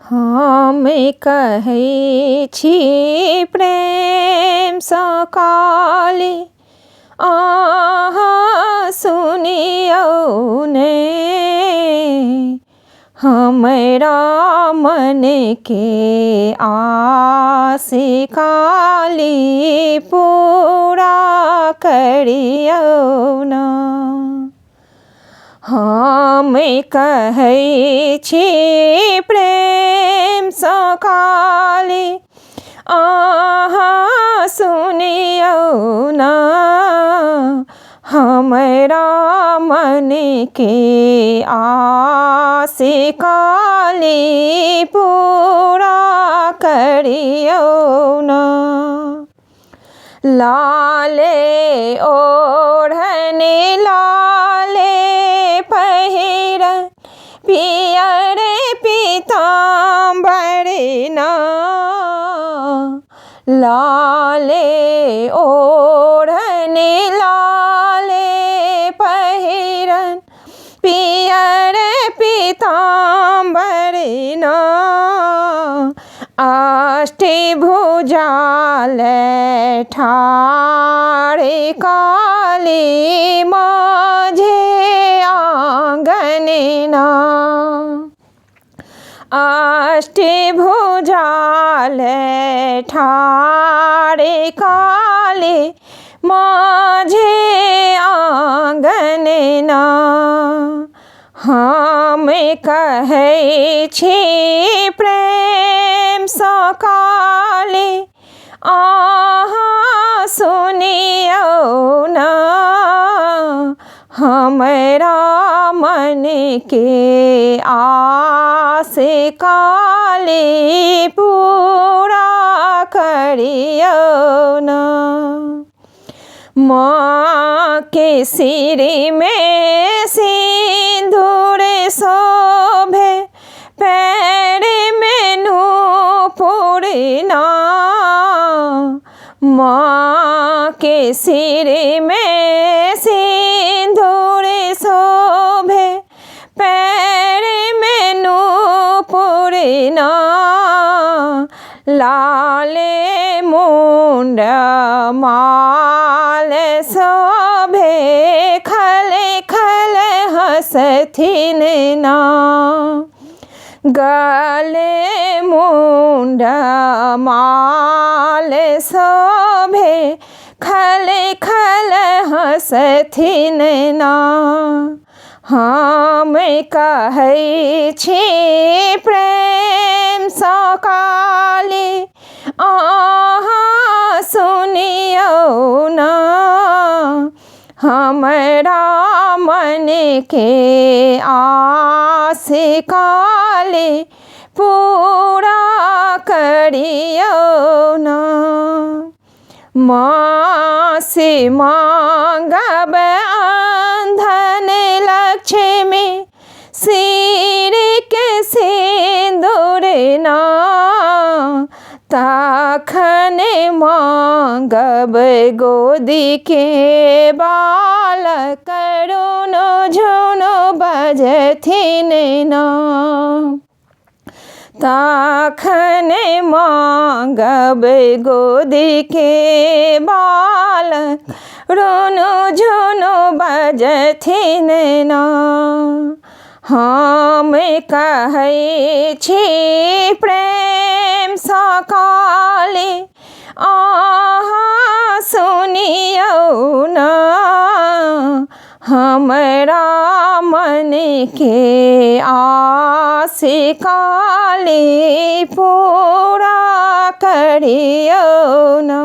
हम कहै छी प्रेम सँ काली, अहाँ सुनियौ ने। हमरा मन के आस काली पूरा करियौ ना। हम कहै छी प्रेम सँ काली, अहाँ सुनियौ ना। हमरा मन के आस काली पूरा करियौ ना। लाले ओढ़नी लाले पहिरन, पियर पीताम्बर ना। लाले ओढ़नी लाले पहिरन, पियर पीताम्बर ना। अष्टभुजा ठाढ़ काली माझे आंगन ना। अष्टभुजा ठाढ़ काली माझे आंगन ना। हम कहै छी प्रेम सँ काली, अहाँ सुनियौ ना। हमरा मन के आस काली पूरा करियौ ना। माँ के सिर में सिंदूर शोभे, पैर में नूपुर ना। माँ के सिर में सिंदूर शोभे, पैर में नूपुर ना। लाले मुंड माल शोभे, खल खल हँसथिन ना। गले मुंड माल शोभे, खल खल हँसथिन ना। हम कहै छी प्रेम सँ काली, अहाँ सुनियौ ना। हमरा मन के आस काली पूरा करियौ ना। माँ से मांगब अंधन लक्ष्मी, सिर के सिंदूर ना। तखन मांगब गोदी के बालक, रुनु झुनु बजथिन ना। तखन मांगब गोदी के बालक, रुनु झुनु बजथिन ना। हम कहै छी प्रेम सँ काली, अहाँ सुनियौ ना। हमरा मन के आस काली पूरा करियौ ना।